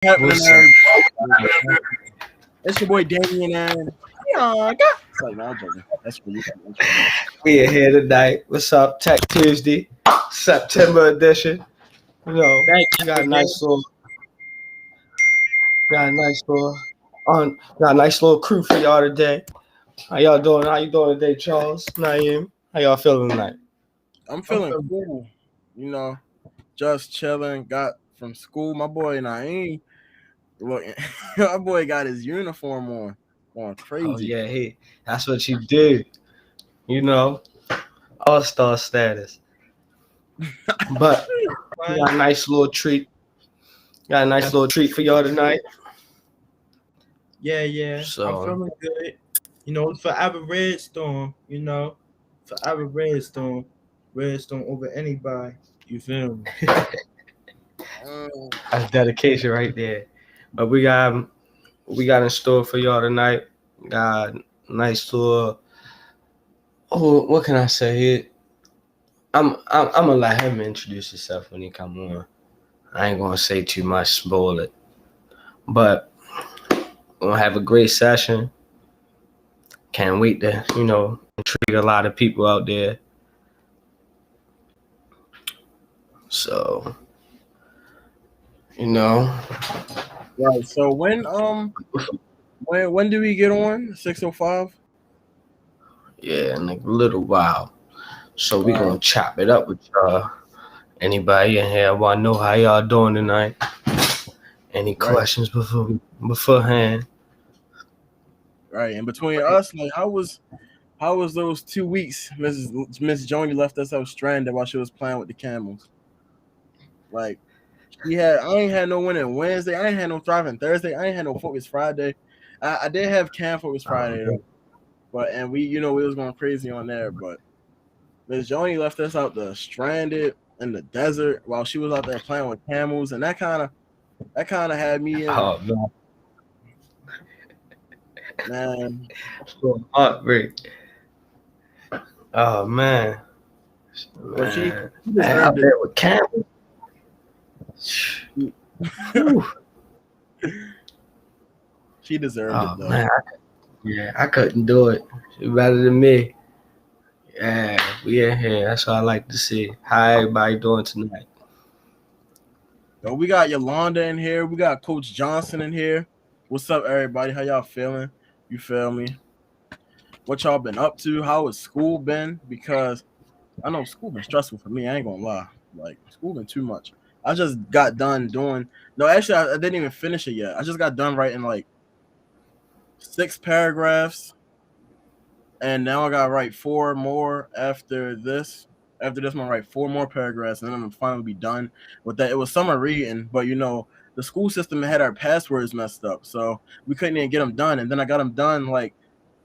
happening, What's up? everybody? It's your boy Damian and it's like, no, I'm joking. That's for you. We are here tonight. What's up? Tech Tuesday, September edition. You know, Back we at got it a again. got a nice little crew for y'all today. How y'all doing? How you doing today, Charles? Naeem? How y'all feeling tonight? I'm feeling cool. You know, just chilling. Got from school. My boy Naeem, look, my boy got his uniform on, going Oh crazy. yeah, that's what you do. You know, all-star status. But we got a nice little treat. Got a nice little treat for y'all tonight. Yeah. I'm So feeling good. Forever Red Storm, forever Red Storm. Red Storm over anybody. You feel me? Mm, that's dedication right there. But we got in store for y'all tonight. Got a nice little. Oh, what can I say? I'm gonna let him introduce himself when he come on. I ain't gonna say too much, spoil it. But we're gonna have a great session. Can't wait to treat a lot of people out there. So you know, right. So when do we get on? 6:05. yeah, in a little while. So we gonna chop it up with y'all. Anybody in here want to know how y'all doing tonight? Any Right. questions beforehand? Right. And between us, like, how was those 2 weeks? Miss Joni left us out stranded while she was playing with the camels. Like, I ain't had no winning Wednesday. I ain't had no thriving Thursday. I ain't had no focus Friday. I did have camp focus Friday though, but and we was going crazy on there. But Miss Joni left us out the stranded in the desert while she was out there playing with camels, and that kind of had me in, Oh man, man. so heartbreak. Oh man, But she man, and deserved out it. there with Campbell. Whew. She deserved it Oh though. man, I couldn't do it. She better than me. Yeah, we in here. That's what I like to see. How everybody doing tonight? So we got Yolanda in here. We got Coach Johnson in here. What's up, everybody? How y'all feeling? You feel me? What y'all been up to? How has school been? Because I know school been stressful for me. I ain't gonna lie. Like, school been too much. I just got done doing. No, actually, I didn't even finish it yet. I just got done writing like 6 paragraphs, and now I gotta write four more after this. After this, I'm gonna write four more paragraphs, and then I'm finally be done with that. It was summer reading, but the school system had our passwords messed up, so we couldn't even get them done. And then I got them done like,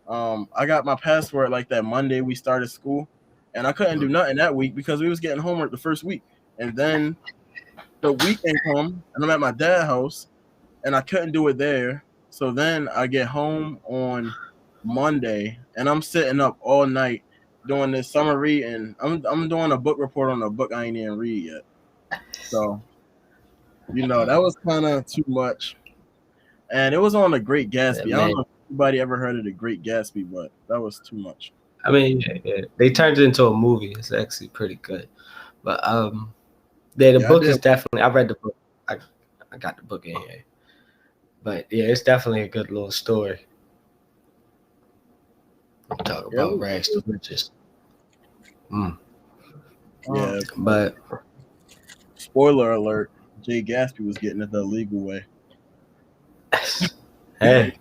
I got my password like that Monday we started school, and I couldn't do nothing that week because we was getting homework the first week, and then the weekend come, and I'm at my dad's house, and I couldn't do it there. So then I get home on Monday, and I'm sitting up all night doing this summer reading. I'm doing a book report on a book I ain't even read yet. So that was kind of too much, and it was on The Great Yeah, Gatsby. I don't man. know if anybody ever heard of The Great Gatsby, but that was too much. I mean, they turned it into a movie. It's actually pretty good. But the Yeah, I book did. is definitely. I read the book. I got the book in here. But yeah, it's definitely a good little story. Talk Yeah, about rags to riches. Mm. yeah. But Spoiler alert: Jay Gatsby was getting it the legal way. hey,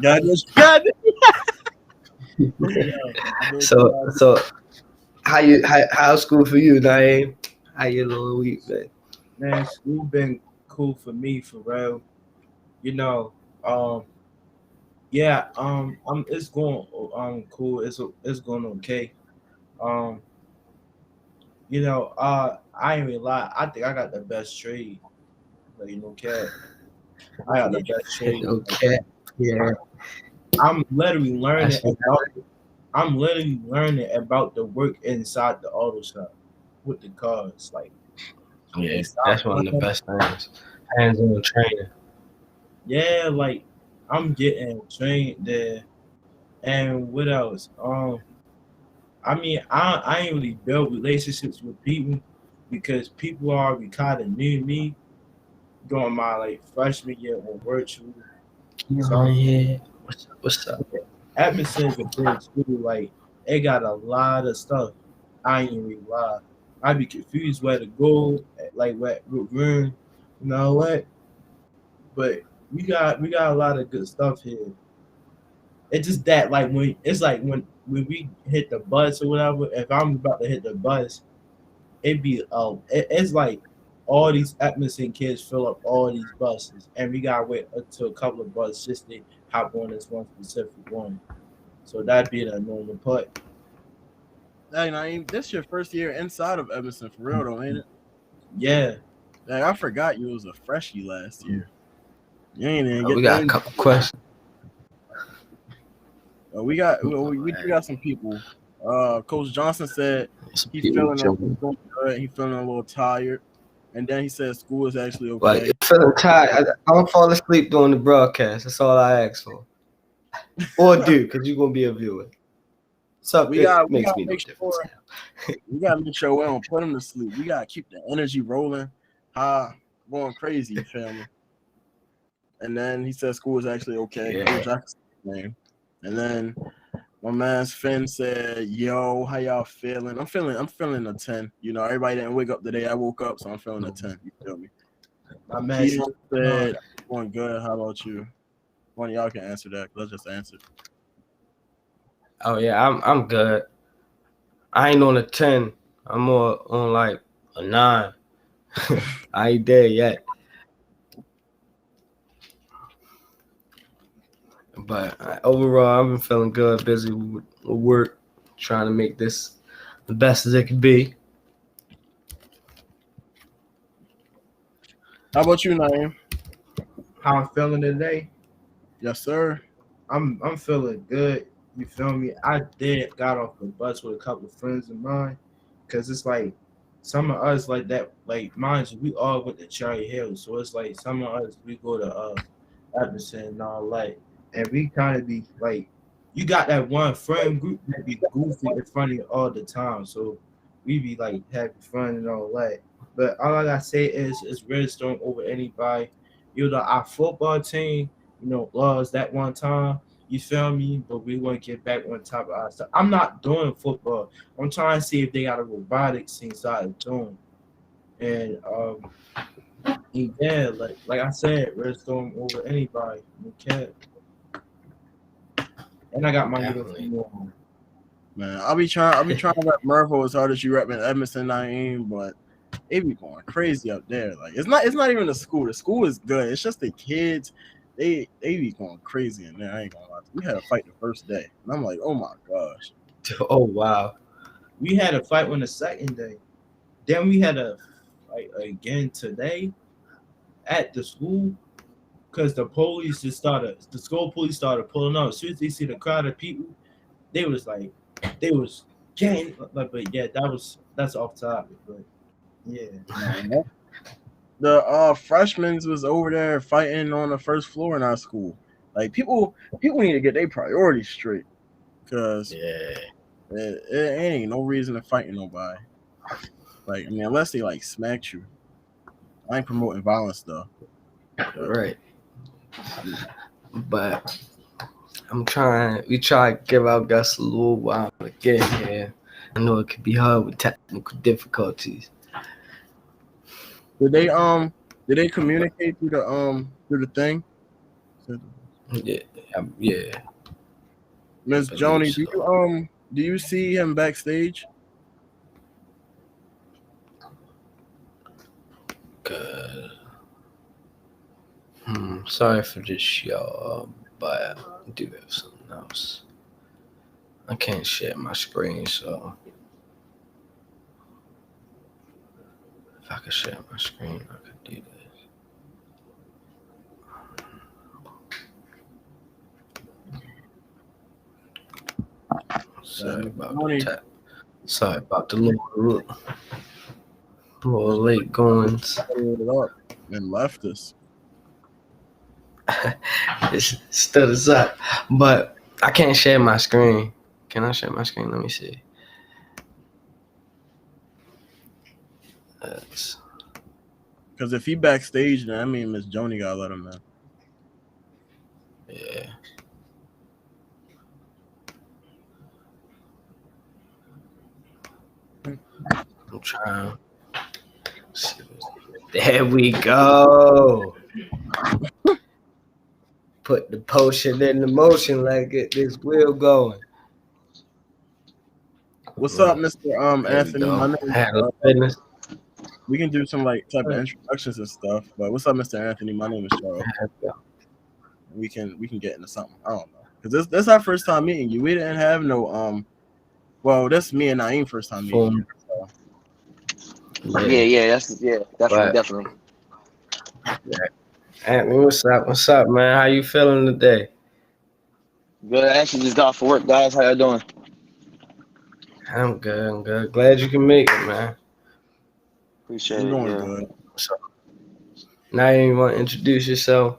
God, God. so how's school for you, Naeem? How your little week been? Man, school been cool for me for real. You know, um, yeah, it's going cool. It's going okay. Um, I ain't really lie. I think I got the best trade. Cat. I got the best trade. Okay, yeah, I'm literally learning that's about. I'm literally learning about the work inside the auto shop with the cars. Like yeah, they stop that's one of the running. best things. hands-on training. Yeah, like I'm getting trained there. And what else? I mean, I ain't really built relationships with people because people already kind of knew me during my like freshman year on virtual. Oh So yeah. What's up? Edmondson is a big school. Like it got a lot of stuff. I ain't even lie. I'd be confused where to go, like what room, you know what? But we got a lot of good stuff here. It's just that like when it's like when we hit the bus or whatever. If I'm about to hit the bus, it's like all these Edmondson kids fill up all these buses, and we gotta wait until a couple of buses just to hop on this one specific one. So that'd be the normal part. Hey, Naeem, this your first year inside of Evanston for real though, ain't it? Yeah, Like, I forgot you was a freshie last year. You ain't even We get got a the couple questions. we do got some people. Coach Johnson said Some he people feeling jumping. good. He feeling a little tired, and then he said school is actually okay. Like feeling tired. I don't fall asleep during the broadcast. That's all I ask for. Or do, because you're gonna be a viewer. So We it gotta makes me no make difference. sure we gotta make sure we don't put him to sleep. We gotta keep the energy rolling, going crazy. You feel me? And then he said school is actually okay. Yeah. Jackson's name. And then my man's Finn said, "Yo, how y'all feeling? I'm feeling a 10. You know, everybody didn't wake up today. I woke up, so I'm feeling a 10. You feel me?" my man. Keaton said, "Going good. How about you?" One of y'all can answer that. Let's just answer. Oh yeah, I'm good. I ain't on a 10. I'm more on like a 9. I ain't there yet. But overall, I've been feeling good, busy with work, trying to make this the best as it can be. How about you, Naeem? How I'm feeling today? Yes, sir. I'm feeling good. You feel me? I did got off the bus with a couple of friends of mine, cause it's like some of us like that. Like mind you, we all went to Cherry Hill, so it's like some of us we go to Edmondson and all that, and we kind of be like, you got that one friend group that be goofy in front of you all the time, so we be like having fun and all that. But all I gotta say is Redstone over anybody. You know, our football team, lost that one time. You feel me? But we want to get back on top of our stuff. I'm not doing football. I'm trying to see if they got a robotics inside of doing. And yeah, like I said, Redstone over anybody. Okay. And I got my Definitely. uniform on. Man, I'll be trying to rep Mervo as hard as you repping Edmondson, Naeem, but they be going crazy up there. Like it's not even the school. The school is good. It's just the kids. They be going crazy in there. I ain't gonna lie. We had a fight the first day, and I'm like, oh my gosh. Oh wow. We had a fight on the second day. Then we had a fight again today at the school because the school police started pulling up. As soon as they see the crowd of people, they was getting like, but yeah, that's off topic, but yeah. The freshmen was over there fighting on the first floor in our school. Like people need to get their priorities straight, because Yeah. it ain't no reason to fighting nobody. Like, I mean, unless they like smacked you. I ain't promoting violence though. Right. But we try to give our guests a little while to get here. I know it could be hard with technical difficulties. Did they communicate through the thing? Yeah. Miss I Joni, believe do you see him backstage? Good. Sorry for this, y'all, but I do have something else. I can't share my screen, so if I could share my screen, I could do this. Sorry about the little late goings. and left us. It stood us up. But I can't share my screen. Can I share my screen? Let me see. Because if he backstage, then I mean Miss Joni gotta let him know. Yeah. I'm trying. There we go. Put the potion in the motion, like get this wheel going. What's up, Mr. There Anthony? we go. My name is, Handle business. we can do some like type of introductions and stuff. But what's up, Mr. Anthony? My name is Charles. We can get into something. I don't know, because this our first time meeting you. We didn't have no well, that's me and Naeem first time meeting you. So. Yeah, definitely. Yeah. Anthony, what's up? What's up, man? How you feeling today? Good. I actually just got off for work, guys. How y'all doing? I'm good. Glad you can make it, man. Appreciate I'm it. doing Yeah. good. So, now you want to introduce yourself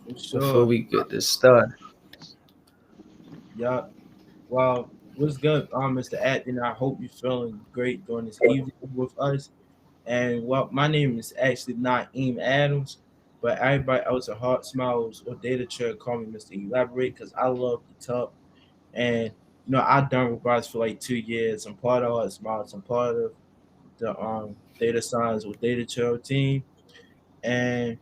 before we get this started. Yeah. Well, what's good, Mr. Atkin? I hope you're feeling great during this evening with us. And well, my name is actually Naeem Adams, but everybody else at Heart Smiles or Data Trail call me Mr. Elaborate because I love to talk. And I've done robotics for like 2 years. I'm part of Heart Smiles. I'm part of the data science or Data Trail team. And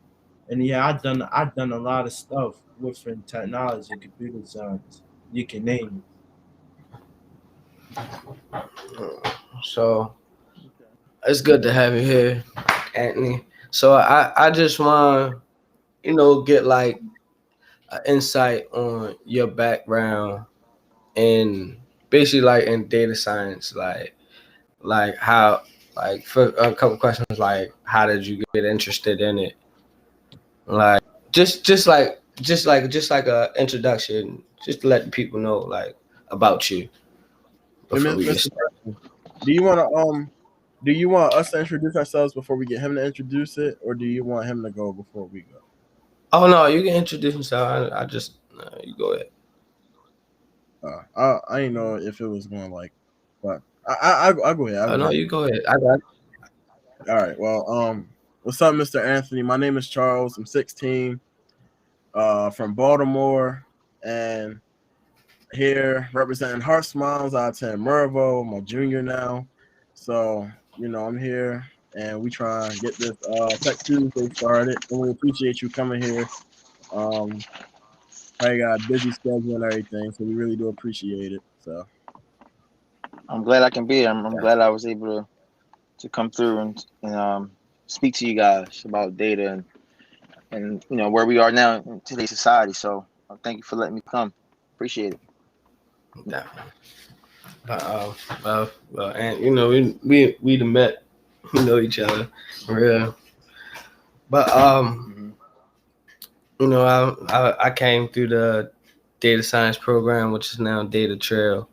yeah, I've done a lot of stuff within technology, computer science. You can name So it's good to have you here, Anthony. So I just want to get like an insight on your background in basically like in data science, like how like for a couple questions like how did you get interested in it? Like just like a introduction, just to let the people know like about you before we get Mr. started. Do you want us to introduce ourselves before we get him to introduce it, or do you want him to go before we go? Oh no, you can introduce yourself. I just you go ahead. I didn't know if it was going like, but I'll go ahead. Oh no, you go ahead. I got it. All right. Well, what's up, Mr. Anthony? My name is Charles. I'm 16, from Baltimore, and here representing Heart Smiles. I attend Mervo. I'm a junior now, so I'm here, and we try and get this Tech Tuesday started. And we appreciate you coming here. I got a busy schedule and everything, so we really do appreciate it. So I'm glad I can be here. I'm glad I was able to come through and speak to you guys about data and where we are now in today's society. So thank you for letting me come. Appreciate it. Definitely. Well, and we the met, we know each other, for real. But I came through the data science program, which is now Data Trail.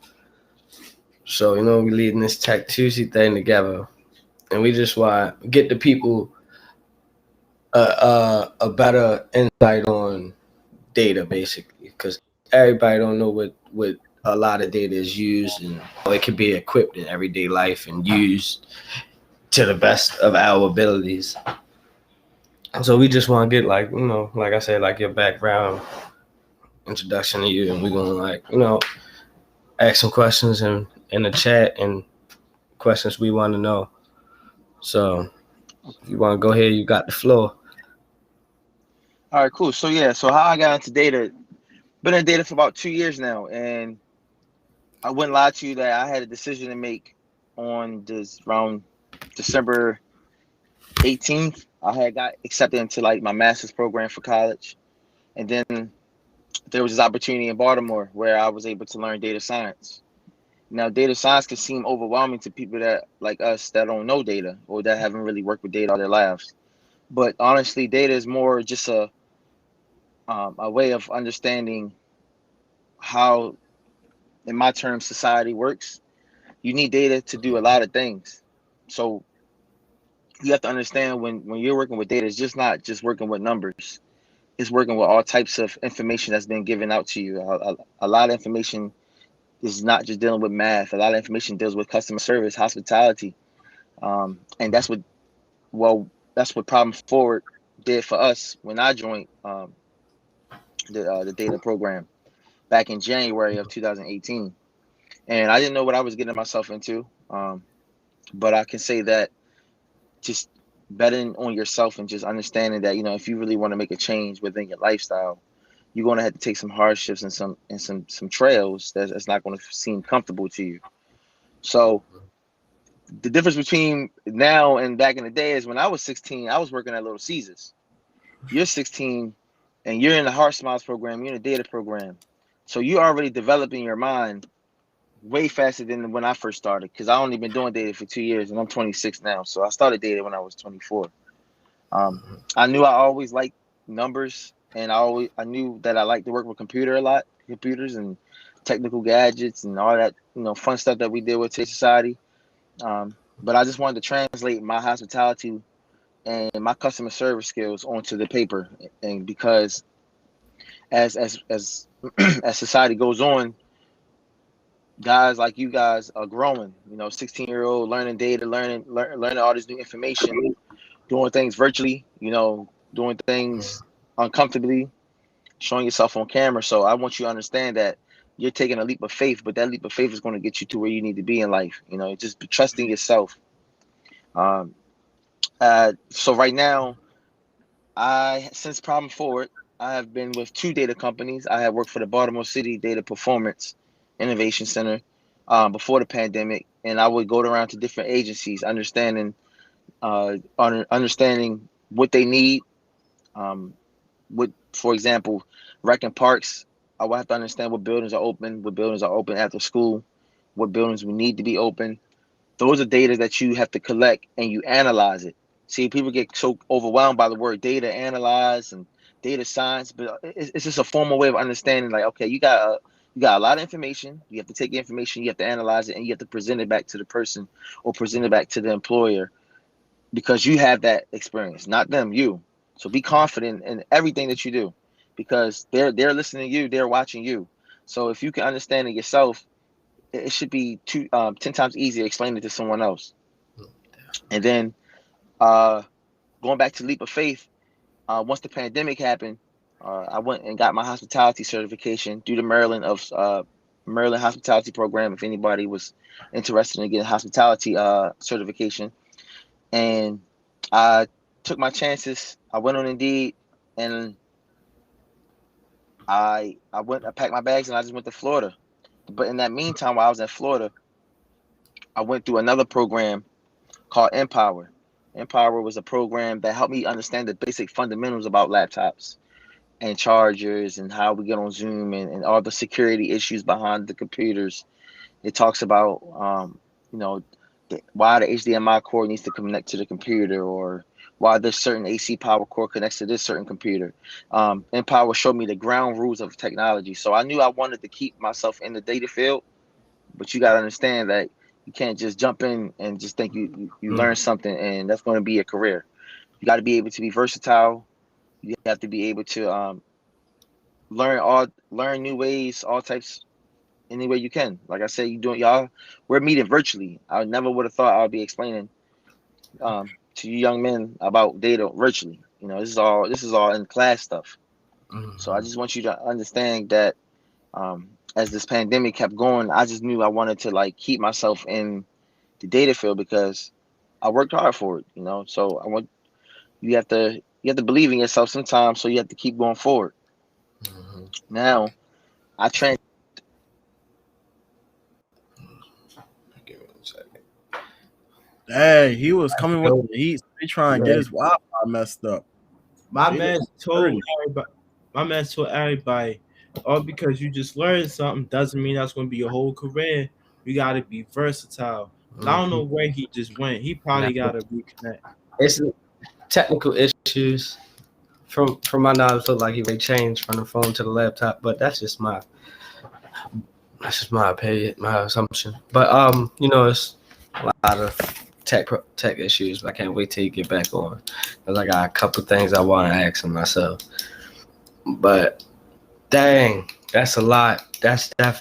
So we leading this Tech Tuesday thing together, and we just want to get the people a better insight on data, basically, because everybody don't know what a lot of data is used, and it can be equipped in everyday life and used to the best of our abilities. So we just want to get like like I said, like your background, introduction to you, and we're gonna ask some questions in the chat and questions we want to know. So if you want to go ahead, you got the floor. All right, cool. So how I got into data, been in data for about 2 years now, and I wouldn't lie to you that I had a decision to make on this around December 18th. I had got accepted into like my master's program for college, and then there was this opportunity in Baltimore where I was able to learn data science. Now, data science can seem overwhelming to people that like us that don't know data or that haven't really worked with data all their lives. But honestly, data is more just a way of understanding how, in my terms, society works. You need data to do a lot of things. So you have to understand when you're working with data, it's just not just working with numbers. It's working with all types of information that's been given out to you. A lot of information is not just dealing with math. A lot of information deals with customer service, hospitality, and that's what Problem Forward did for us when I joined the data program back in January of 2018. And I didn't know what I was getting myself into, but I can say that just betting on yourself and just understanding that, if you really want to make a change within your lifestyle, you're going to have to take some hardships and some trails that's not going to seem comfortable to you. So the difference between now and back in the day is when I was 16, I was working at Little Caesars. You're 16 and you're in the Heart Smiles program, you're in the data program. So you're already developing your mind way faster than when I first started, because I only been doing data for 2 years and I'm 26 now. So I started data when I was 24. I knew I always liked numbers, and I knew that I liked to work with computers and technical gadgets and all that, fun stuff that we did with today's society. But I just wanted to translate my hospitality and my customer service skills onto the paper. And because as as society goes on, guys like you guys are growing, 16-year-old learning data, learning all this new information, doing things virtually, doing things uncomfortably, showing yourself on camera. So I want you to understand that you're taking a leap of faith, but that leap of faith is going to get you to where you need to be in life. Just trusting yourself. So right now, since Problem Forward, I have been with 2 data companies. I have worked for the Baltimore City Data Performance Innovation Center before the pandemic, and I would go around to different agencies, understanding what they need. For example, rec and parks, I would have to understand what buildings are open after school, what buildings would need to be open. Those are data that you have to collect and you analyze it. See, people get so overwhelmed by the word data, analyze, and data science, but it's just a formal way of understanding. Like, okay, you got a lot of information. You have to take the information, you have to analyze it, and you have to present it back to the person or present it back to the employer, because you have that experience, not them, you. So be confident in everything that you do, because they're listening to you, they're watching you. So if you can understand it yourself, it should be 10 times easier explaining it to someone else. And then going back to leap of faith, once the pandemic happened, I went and got my hospitality certification through the Maryland Hospitality Program. If anybody was interested in getting hospitality certification, and I took my chances. I went on Indeed, and I packed my bags and I just went to Florida. But in that meantime, while I was in Florida, I went through another program called Empower. Empower was a program that helped me understand the basic fundamentals about laptops and chargers and how we get on Zoom and all the security issues behind the computers. It talks about, why the HDMI cord needs to connect to the computer, or why this certain AC power cord connects to this certain computer. Empower showed me the ground rules of technology. So I knew I wanted to keep myself in the data field, but you got to understand that you can't just jump in and just think you learn something and that's going to be a career. You got to be able to be versatile. You have to be able to learn new ways, all types, any way you can. Like I said, we're meeting virtually. I never would have thought I would be explaining to you young men about data virtually. This is all in class stuff. So I just want you to understand that as this pandemic kept going, I just knew I wanted to keep myself in the data field because I worked hard for it. So I want you have to believe in yourself sometimes. So you have to keep going forward. Now, I trained. Hey, he was coming with the heat. He trying to get his Wi-Fi messed up. My man told everybody, all because you just learned something doesn't mean that's going to be your whole career. You got to be versatile. I don't know where he just went. He probably got to reconnect. It's technical issues. From my knowledge, look like he may change from the phone to the laptop, but that's just my opinion, my assumption. But it's a lot of tech issues, but I can't wait till you get back on, because I got a couple things I want to ask him myself. But dang, that's a lot. That's a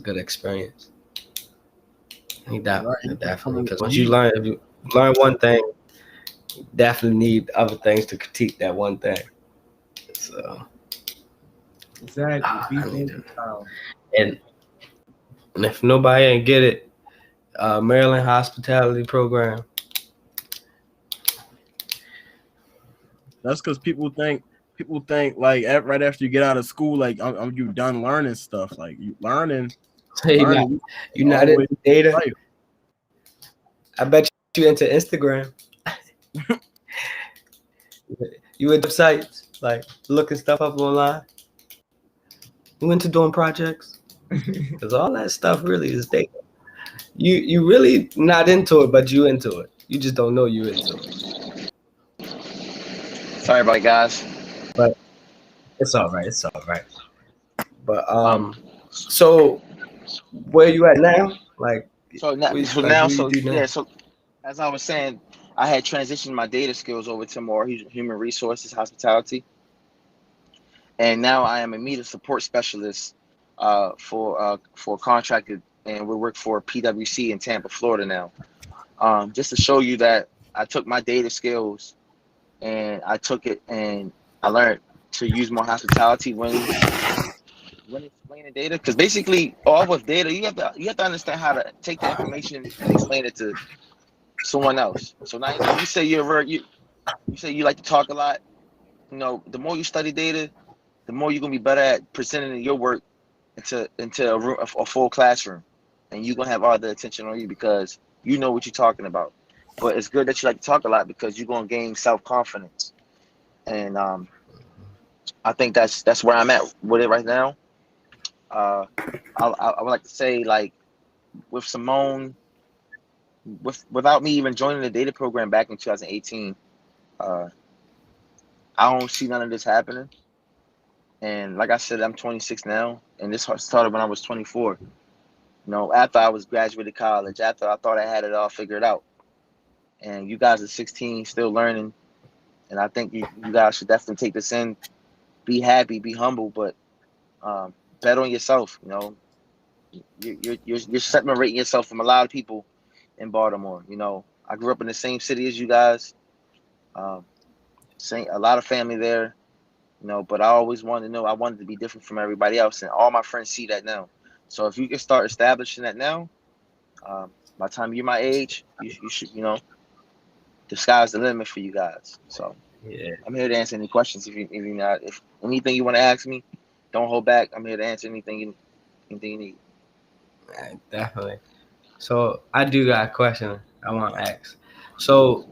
good experience. Definitely, because once you learn, if you learn one thing, you definitely need other things to critique that one thing. So Exactly. and if nobody ain't get it, Maryland hospitality program. That's because people think like right after you get out of school, like you done learning stuff. Like you learning. You're not into data. Life. I bet you into Instagram. You into websites, like looking stuff up online. You into doing projects, because all that stuff really is data. You really not into it, but you into it. You just don't know you into it. Sorry about it, guys. But it's all right. But so where you at now? Like So as I was saying, I had transitioned my data skills over to more human resources, hospitality, and now I am a media support specialist for contracted, and we work for PwC in Tampa, Florida now. Just to show you that I took my data skills and I took it and I learned to use more hospitality when explaining data, because basically all with data you have to understand how to take the information and explain it to someone else. So now you say you say you like to talk a lot. You know, the more you study data, the more you're gonna be better at presenting your work into a full classroom, and you're gonna have all the attention on you because you know what you're talking about. But it's good that you like to talk a lot because you're gonna gain self-confidence, and I think that's where I'm at with it right now. I would like to say, like, with Simone, without me even joining the data program back in 2018, I don't see none of this happening. And like I said, I'm 26 now, and this started when I was 24. You know, after I was graduated college, after I thought I had it all figured out. And you guys are 16, still learning, and I think you guys should definitely take this in. Be happy, be humble, but bet on yourself. You know, you're separating yourself from a lot of people in Baltimore. You know, I grew up in the same city as you guys. A lot of family there. You know, but I always wanted to know. I wanted to be different from everybody else, and all my friends see that now. So if you can start establishing that now, by the time you're my age, you should. You know, the sky's the limit for you guys. So yeah, I'm here to answer any questions. If anything you want to ask me, don't hold back. I'm here to answer anything you need. Definitely. So I do got a question I want to ask. So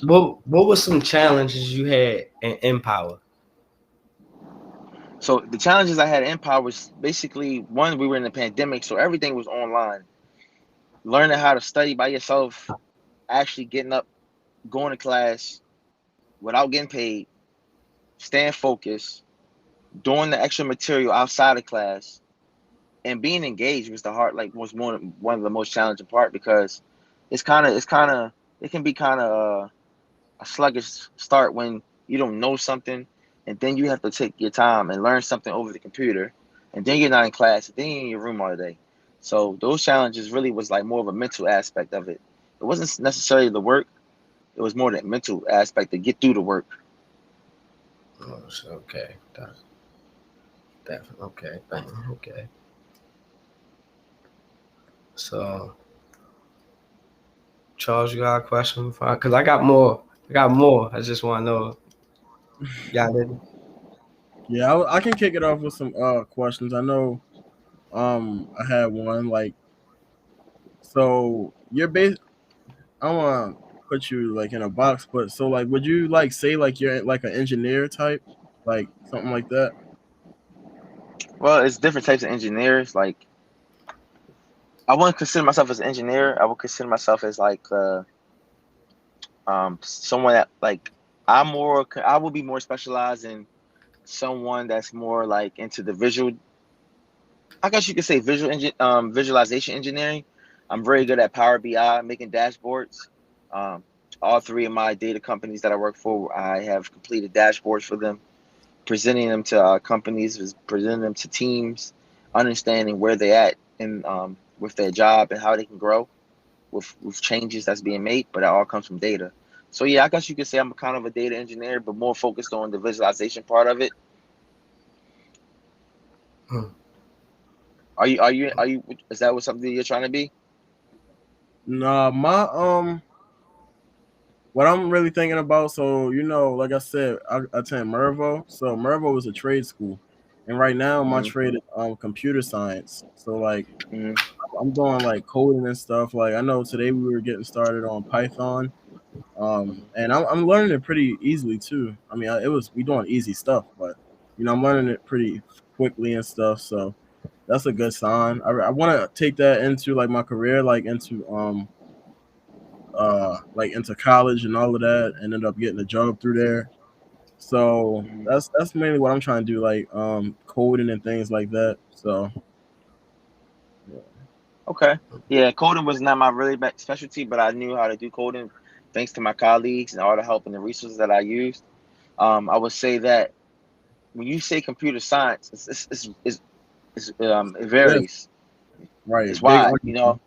what were some challenges you had in Empower? So the challenges I had at Empower was basically, one, we were in the pandemic, so everything was online. Learning how to study by yourself, actually getting up, going to class without getting paid, staying focused, doing the extra material outside of class, and being engaged was one of the most challenging part, because it can be kind of a sluggish start when you don't know something, and then you have to take your time and learn something over the computer, and then you're not in class, and then you're in your room all day. So those challenges really was like more of a mental aspect of it. It wasn't necessarily the work; it was more the mental aspect to get through the work. Oh, okay. Definitely. Okay. So, Charles, you got a question? Because I got more. I just want to know. Got it? Yeah, I can kick it off with some questions. I know I had one, like, so you're I want to put you like in a box, but so like would you like say like you're like an engineer type, like something like that? Well, it's different types of engineers. Like, I wouldn't consider myself as an engineer. I would consider myself as like someone that, like, I will be more specialized in someone that's more like into the visual. I guess you could say visualization engineering. I'm very good at Power BI, making dashboards. Um, all three of my data companies that I work for, I have completed dashboards for them, presenting them to companies, presenting them to teams, understanding where they're at in with their job and how they can grow with changes that's being made. But it all comes from data. So yeah, I guess you could say I'm kind of a data engineer, but more focused on the visualization part of it. Are you? Is that what something you're trying to be? Nah, what I'm really thinking about, so like I said, I attend Mervo. So Mervo is a trade school, and right now my Mhm. trade is computer science. So like Mhm. I'm doing like coding and stuff. Like I know today we were getting started on Python, and I'm learning it pretty easily too. I mean, we doing easy stuff, but I'm learning it pretty quickly and stuff. So that's a good sign. I want to take that into like my career, like into college and all of that, and end up getting a job through there. So Mhm. that's mainly what I'm trying to do, like coding and things like that. So yeah. Okay. Yeah, coding was not my really specialty, but I knew how to do coding thanks to my colleagues and all the help and the resources that I used. I would say that when you say computer science, it Yes, varies. It's right. Big wide. onion.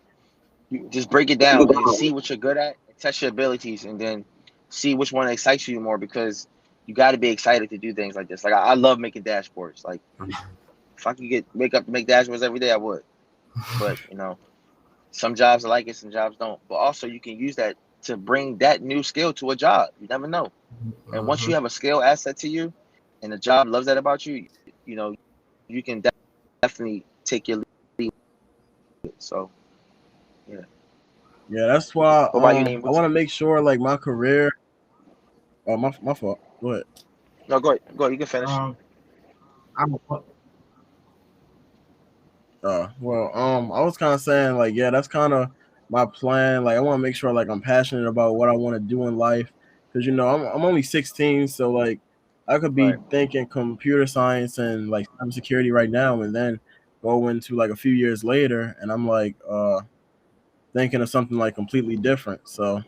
You just break it down and see what you're good at and test your abilities, and then see which one excites you more, because you got to be excited to do things like this. Like I love making dashboards. Like if I could wake up to make dashboards every day, I would. But some jobs I like it, some jobs don't. But also you can use that to bring that new skill to a job. You never know. And once you have a skill asset to you, and the job loves that about you, you know, you can definitely take your lead. So yeah. Yeah, that's why What about you, Name? I want to make sure like my career. Oh, my fault. Go ahead. No, go ahead. Go ahead. You can finish. I'm I was kind of saying like, yeah, that's kind of my plan. Like, I want to make sure like I'm passionate about what I want to do in life, because I'm only 16, so like I could Right. be thinking computer science and like cybersecurity right now, and then go into like a few years later, and I'm like thinking of something like completely different. So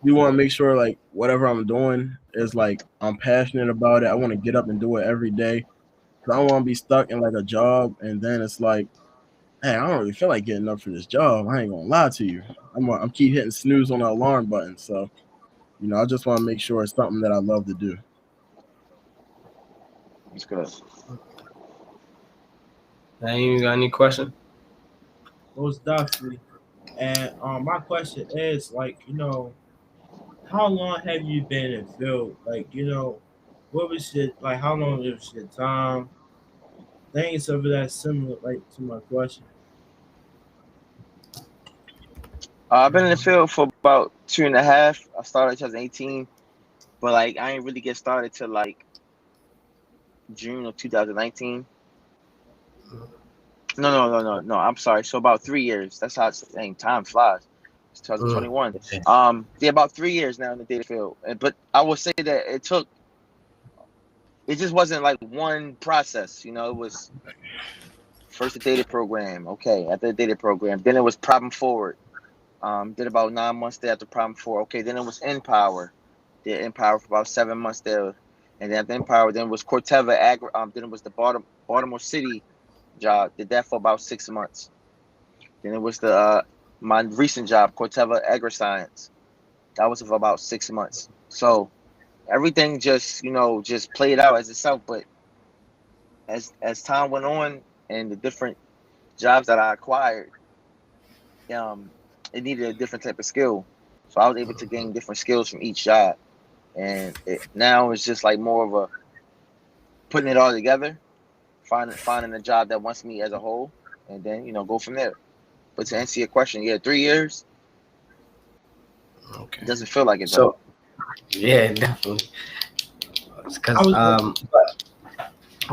we want to make sure like whatever I'm doing is like I'm passionate about it. I want to get up and do it every day. 'Cause I don't want to be stuck in like a job, and then it's like, hey, I don't really feel like getting up for this job. I ain't gonna lie to you. I'm keep hitting snooze on the alarm button. So I just want to make sure it's something that I love to do. It's good. You got any question? most definitely. And my question is like, how long have you been in field? Like, what was your like? How long was your time? Things of that similar, like to my question. I've been in the field for about 2.5. I started in 2018, but like I ain't really get started till like June of 2019. No. I'm sorry. So about 3 years. That's how time flies. It's 2021. Yeah, about 3 years now in the data field. But I will say that it just wasn't like one process. It was first the data program. Okay, after the data program, then it was problem forward. Did about 9 months there after problem forward. Okay, then it was Empower. Did Empower for about 7 months there, and then after Empower, then it was Corteva then it was the Baltimore City job. Did that for about 6 months. Then it was the my recent job, Corteva AgriScience. That was for about 6 months. So everything just played out as itself. But as time went on and the different jobs that I acquired, um, it needed a different type of skill. So I was able to gain different skills from each job, and now it's just like more of a putting it all together, finding a job that wants me as a whole, and then go from there. But to answer your question, yeah, 3 years. Okay. It doesn't feel like it though. So yeah, definitely. I was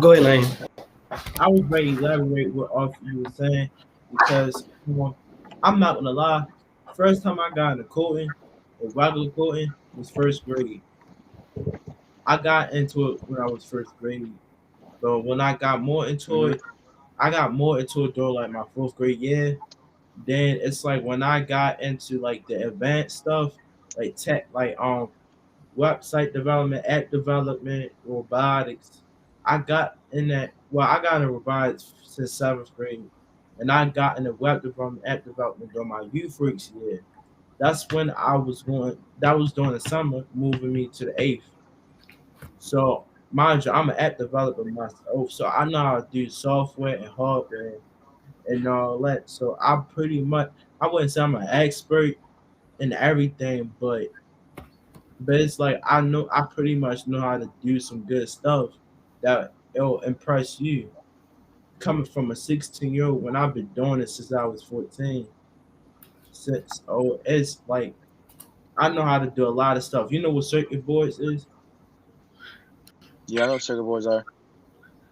Go ahead, Lane. I was ready to elaborate what off you were saying because I'm not gonna lie. First time I got into coding or regular coding was first grade. I got into it when I was first grade. So when I got more into Mm-hmm. it, I got more into it during like my fourth grade year. Then it's like when I got into like the advanced stuff, like tech, like website development, app development, robotics. I got in that. Well, I got in robotics since seventh grade, and I got into web development, app development during my youth freaks year. That's when I was going. That was during the summer, moving me to the eighth. So mind you, I'm an app developer myself, so I know how to do software and hardware and all that. So I pretty much, I wouldn't say I'm an expert in everything, but it's like I pretty much know how to do some good stuff that it'll impress you. Coming from a 16-year-old when I've been doing it since I was 14. Since it's like I know how to do a lot of stuff. You know what circuit boards is? Yeah, I know what circuit boards are.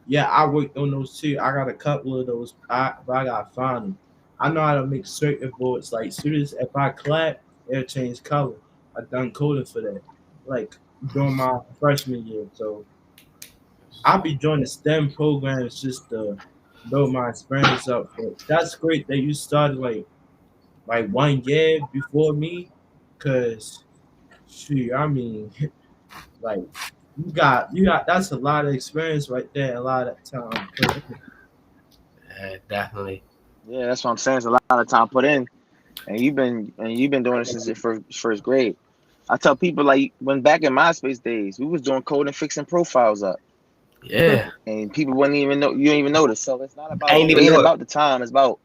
Yeah, I worked on those too. I got a couple of those, but I gotta find them. I know how to make circuit boards. Like soon as if I clap, it'll change color. I done coding for that, like during my freshman year. So I'll be joining STEM programs just to build my experience up. But that's great that you started like 1 year before me, cause shoot, I mean, like you got that's a lot of experience right there, a lot of time put in. Definitely. Yeah, that's what I'm saying. It's a lot of time put in, and you've been doing it since your first grade. I tell people like when back in MySpace days, we was doing code and fixing profiles up, Yeah. and people wouldn't even know. You didn't even notice. So it's not I about ain't it even ain't know it. about the time. It's about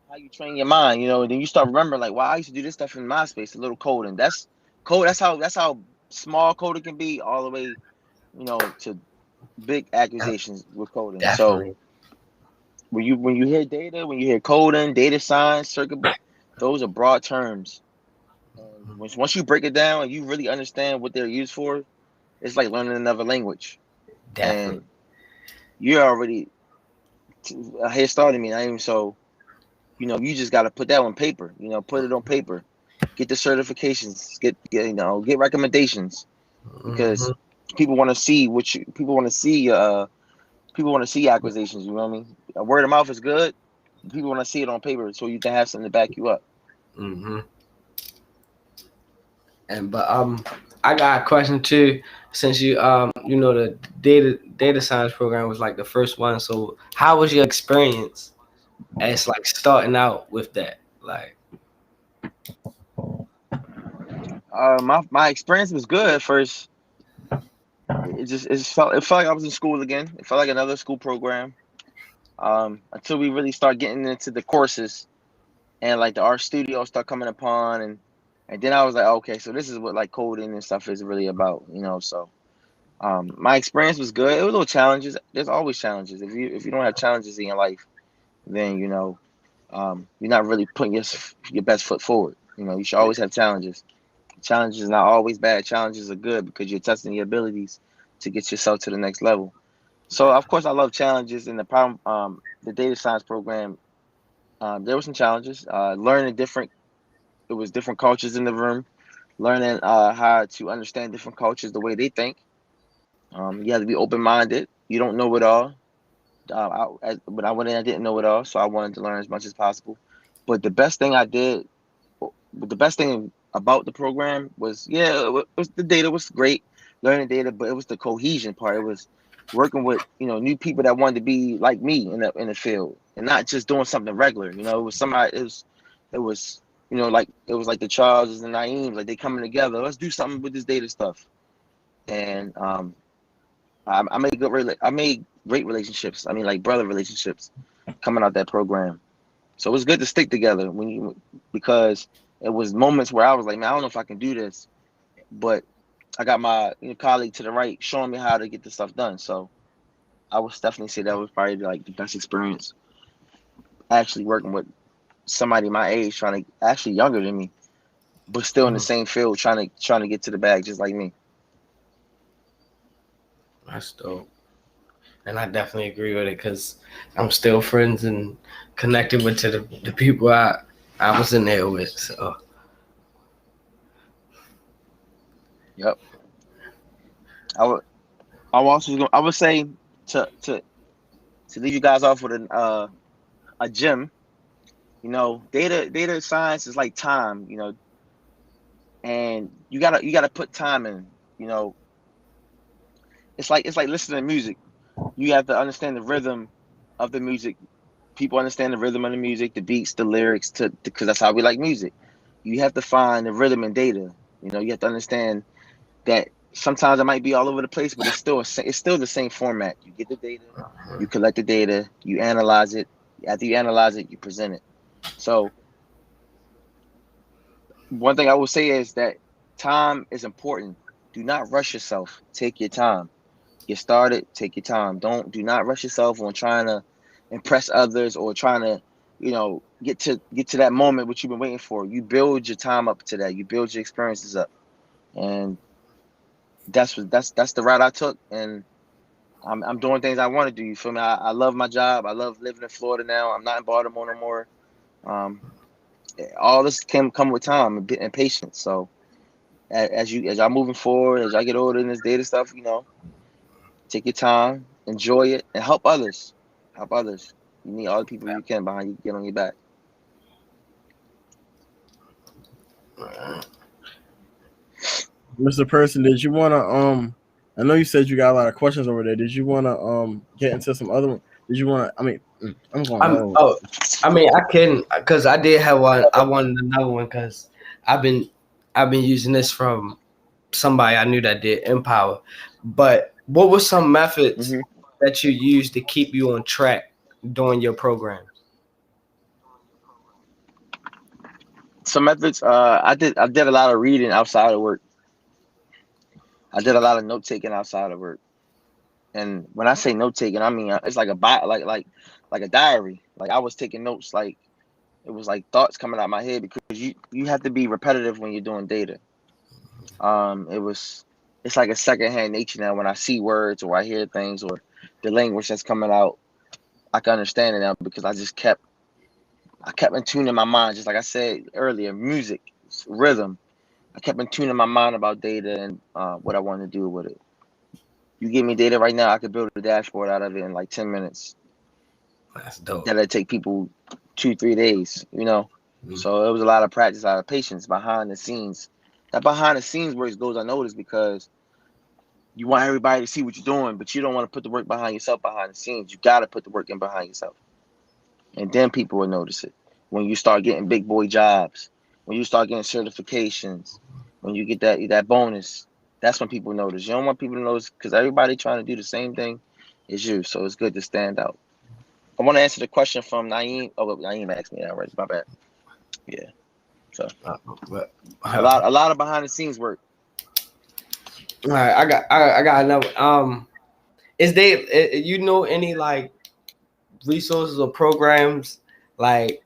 how you train your mind. And then you start remembering like, wow, I used to do this stuff in MySpace, a little coding. That's code. That's how small coding can be, all the way, to big accusations with coding. So Definitely. when you hear data, when you hear coding, data science, circuit board, those are broad terms. And once you break it down and you really understand what they're used for, it's like learning another language. Definitely. And you're already a head start in me. I even so, you just got to put that on paper. Put it on paper. Get the certifications. Get recommendations because Hmm. people want to see people want to see. People want to see acquisitions. You know what I mean? Word of mouth is good. People want to see it on paper so you can have something to back you up. Hmm. But I got a question too. Since the data science program was like the first one. So how was your experience as like starting out with that? Like, My experience was good at first. It felt like I was in school again. It felt like another school program. Until we really start getting into the courses and like the art studio start coming upon and then I was like, okay, so this is what like coding and stuff is really about. So my experience was good. It was little challenges. There's always challenges. If you don't have challenges in your life, then you're not really putting your best foot forward. You should always have challenges. Challenges are not always bad. Challenges are good because you're testing your abilities to get yourself to the next level. So of course I love challenges in the data science program. There were some challenges. Learning different. It was different cultures in the room. Learning how to understand different cultures, the way they think. You have to be open minded. You don't know it all. When I went in, I didn't know it all, so I wanted to learn as much as possible. But the best thing about the program was, yeah, it was the data was great, learning data, but it was the cohesion part. It was working with new people that wanted to be like me in the field and not just doing something regular. It was somebody. It was like it was like the Charleses and Naeems, like they coming together. Let's do something with this data stuff. And I made great relationships. I mean, like brother relationships coming out that program. So it was good to stick together because it was moments where I was like, man, I don't know if I can do this, but I got my colleague to the right showing me how to get this stuff done. So I would definitely say that was probably like the best experience actually working with somebody my age, trying to actually younger than me, but still in the mm, same field, trying to get to the bag just like me. that's dope. And I definitely agree with it because I'm still friends and connected with the people I was in there with. So Yep. I would. I would say to leave you guys off with a gym. You know, data science is like time. You know, and you gotta put time in. You know, it's like listening to music. You have to understand the rhythm of the music. People understand the rhythm of the music, the beats, the lyrics, because that's how we like music. You have to find the rhythm in data. You know, you have to understand that sometimes it might be all over the place, but it's still the same format. You get the data, you collect the data, you analyze it. After you analyze it, you present it. So one thing I will say is that time is important. Do not rush yourself. Take your time. Get started. Take your time. Do not rush yourself on trying to impress others or trying to, get to that moment which you've been waiting for. You build your time up to that. You build your experiences up, and that's the route I took. And I'm doing things I want to do. You feel me? I love my job. I love living in Florida now. I'm not in Baltimore no more. All this can come with time and patience. So as y'all moving forward, as y'all get older in this data stuff, take your time, enjoy it, and help others. Help others. You need all the people you can behind you, get on your back. Mr. Person, did you wanna I know you said you got a lot of questions over there. Did you wanna get into some other one? Did you wanna I'm going I can, because I did have one. I wanted another one because I've been using this from somebody I knew that did Empower. But what were some methods that you used to keep you on track during your programs? Some methods, I did a lot of reading outside of work. I did a lot of note taking outside of work. And when I say note taking, I mean it's like a diary. Like I was taking notes, like it was like thoughts coming out my head, because you have to be repetitive when you're doing data. It's like a secondhand nature now. When I see words or I hear things or the language that's coming out, I can understand it now because I kept in tune in my mind, just like I said earlier, music, rhythm. I kept in tune in my mind about data and what I wanted to do with it. You give me data right now, I could build a dashboard out of it in like 10 minutes. That's dope. That'd take people 2-3 days, So it was a lot of practice, a lot of patience behind the scenes. That behind the scenes work goes unnoticed because you want everybody to see what you're doing, but you don't want to put the work behind yourself behind the scenes. You got to put the work in behind yourself. And then people will notice it. When you start getting big boy jobs, when you start getting certifications, when you get that bonus, that's when people notice. You don't want people to notice because everybody trying to do the same thing as you. So it's good to stand out. I want to answer the question from Naeem. Oh, Naeem asked me that, right? My bad. Yeah. So a lot of behind the scenes work. All right, I got another. Is there any like resources or programs like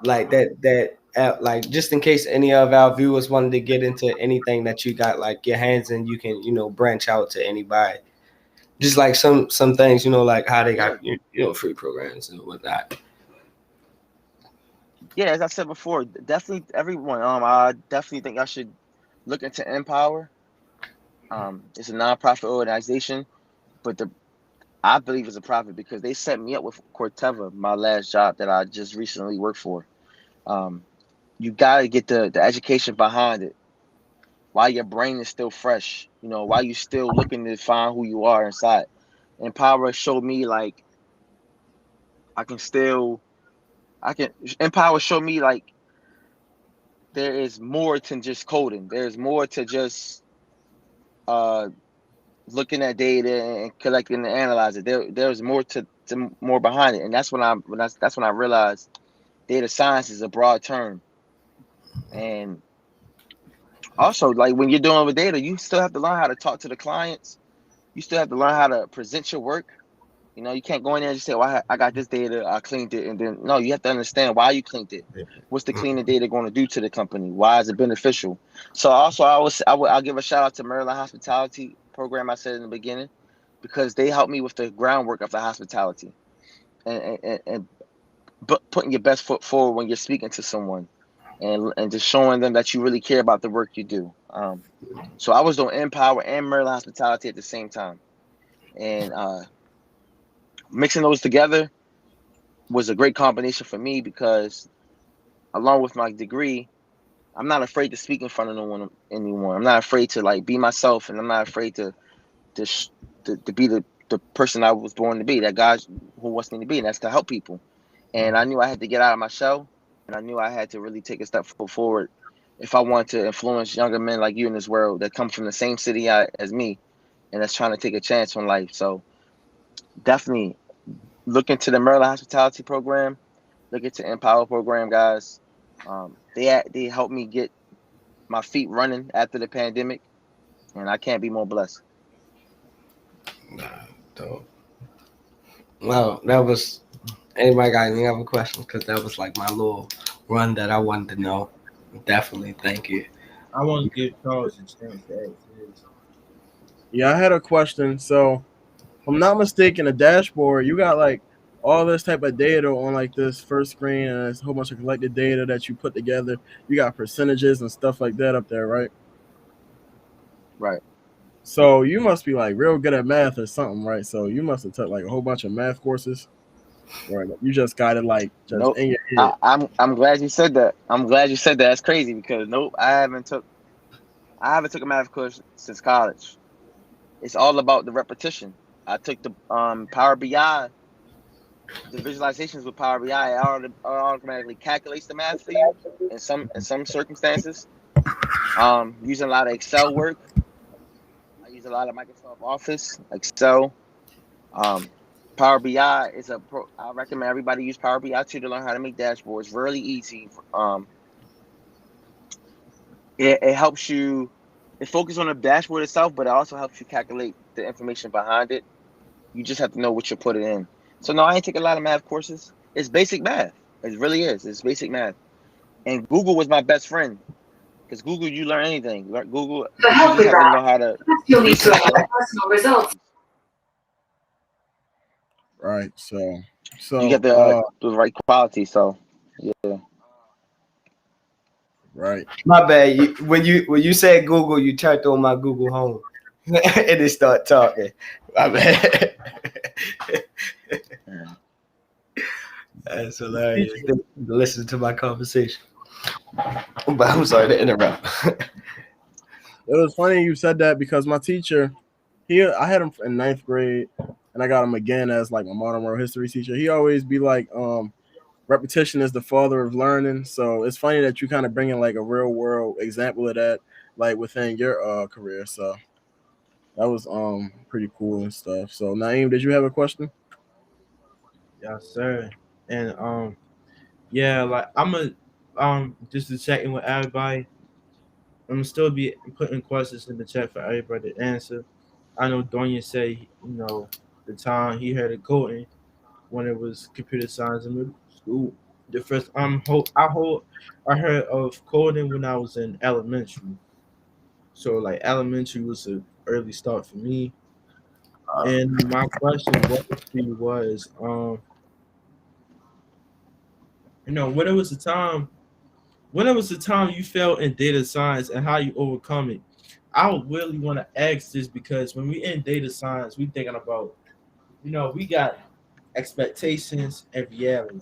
that like just in case any of our viewers wanted to get into anything that you got like your hands in, you can branch out to anybody. Just like some things, like how they got free programs and whatnot. Yeah, as I said before, definitely everyone. I definitely think I should look into Empower. It's a nonprofit organization, but I believe it's a profit because they set me up with Corteva, my last job that I just recently worked for. You gotta get the education behind it while your brain is still fresh. While you still looking to find who you are inside. Empower showed me like Empower showed me like there is more than just coding. There's more to just looking at data and collecting and analyzing. There's more to more behind it, and that's when I realized data science is a broad term. And also, like when you're doing with data, you still have to learn how to talk to the clients. You still have to learn how to present your work. You can't go in there and just say, "Well, I got this data, I cleaned it," and then no, you have to understand why you cleaned it. What's the cleaning data going to do to the company? Why is it beneficial? So also, I'll give a shout out to Maryland Hospitality Program I said in the beginning, because they helped me with the groundwork of the hospitality and putting your best foot forward when you're speaking to someone, and just showing them that you really care about the work you do. So I was doing Empower and Maryland Hospitality at the same time, and mixing those together was a great combination for me because along with my degree, I'm not afraid to speak in front of no one anymore. I'm not afraid to like be myself, and I'm not afraid to sh- to be the person I was born to be, that God who wants me to be, and that's to help people. And I knew I had to get out of my shell, and I knew I had to really take a step forward if I want to influence younger men like you in this world that come from the same city as me, and that's trying to take a chance on life. So definitely look into the Maryland Hospitality Program, look into Empower Program, guys. They helped me get my feet running after the pandemic, and I can't be more blessed. Nah, dope. Well, that was. Anybody got any other questions? Because that was like my little run that I wanted to know. Definitely, thank you. I want to give Charles a chance to ask his. Yeah, I had a question. So, if I'm not mistaken, the dashboard, you got like all this type of data on like this first screen, and there's a whole bunch of collected data that you put together. You got percentages and stuff like that up there, right? Right. So you must be like real good at math or something, right? So you must have took like a whole bunch of math courses, or you just got it like just Nope. in your head. I'm glad you said that. I'm glad you said that. That's crazy because nope, I haven't took a math course since college. It's all about the repetition. I took the Power BI, the visualizations with Power BI. It automatically calculates the math for you in some circumstances. Using a lot of Excel work. I use a lot of Microsoft Office, Excel. Power BI is I recommend everybody use Power BI too to learn how to make dashboards. Really easy. It helps you. It focuses on the dashboard itself, but it also helps you calculate the information behind it. You just have to know what you're putting in. So no, I ain't take a lot of math courses. It's basic math. It really is. It's basic math. And Google was my best friend because Google, you learn anything. Google, To you help just with have to that, know how to you'll need to research enter stuff. personal results. Right. So You get the right quality. So yeah. right. My bad. When you said Google, you turned on my Google Home, and it start talking. My bad. That's hilarious. Listen to my conversation. But I'm sorry to interrupt. It was funny you said that because my teacher, I had him in ninth grade, and I got him again as like my modern world history teacher. He always be like, repetition is the father of learning. So it's funny that you kind of bring in like a real world example of that, like within your career. So that was pretty cool and stuff. So Naeem, did you have a question? Yes, sir. And yeah, like I'm a just to check in with everybody. I'm gonna still be putting questions in the chat for everybody to answer. I know Donya said, the time he heard of coding when it was computer science in middle school. The first I heard of coding when I was in elementary. So like elementary was an early start for me. And my question was, when it was the time you felt in data science and how you overcome it. I would really want to ask this because when we in data science, we thinking about, we got expectations and reality.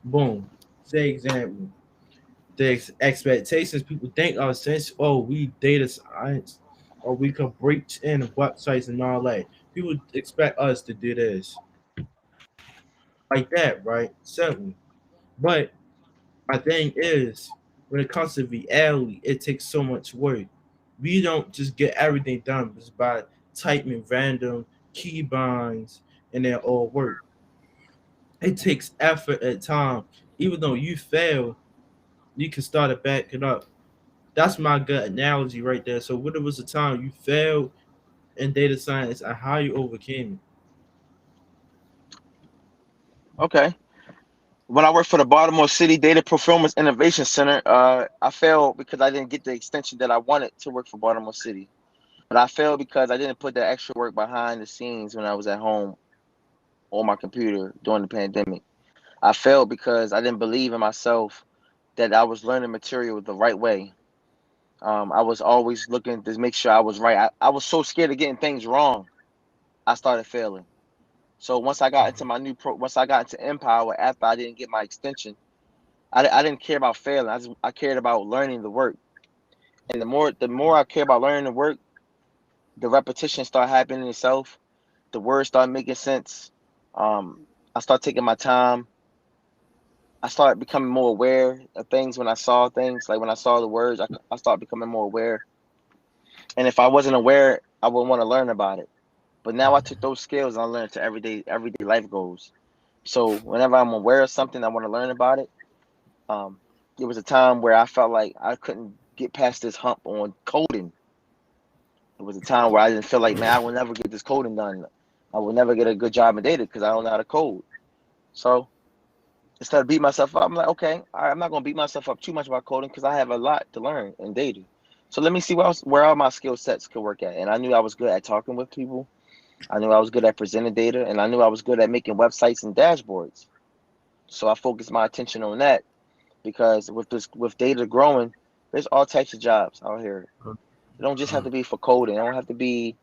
Boom. Say example. The expectations people think are since we data science or we can breach in websites and all that. People expect us to do this like that, right? Simple. But my thing is, when it comes to reality, it takes so much work. We don't just get everything done just by typing random key binds and they all work. It takes effort at time. Even though you fail, you can start to back it up. That's my good analogy right there. So what was the time you failed in data science and how you overcame Okay. When I worked for the Baltimore City Data Performance Innovation Center, I failed because I didn't get the extension that I wanted to work for Baltimore City. But I failed because I didn't put that extra work behind the scenes when I was at home on my computer during the pandemic. I failed because I didn't believe in myself that I was learning material the right way. I was always looking to make sure I was right. I was so scared of getting things wrong. I started failing. So once I got into once I got into Empower, after I didn't get my extension, I didn't care about failing. I cared about learning the work. And the more I care about learning the work, the repetition start happening itself. The words start making sense. I start taking my time. I started becoming more aware of things when I saw things. Like when I saw the words, I started becoming more aware. And if I wasn't aware, I wouldn't want to learn about it. But now I took those skills and I learned to everyday life goals. So whenever I'm aware of something, I want to learn about it. There was a time where I felt like I couldn't get past this hump on coding. It was a time where I didn't feel like, man, I will never get this coding done. I will never get a good job in data because I don't know how to code. So instead of beating myself up, I'm like, okay, all right, I'm not going to beat myself up too much about coding because I have a lot to learn in data. So let me see where all my skill sets could work at. And I knew I was good at talking with people. I knew I was good at presenting data. And I knew I was good at making websites and dashboards. So I focused my attention on that because with data growing, there's all types of jobs out here. It don't just have to be for coding. It don't have to be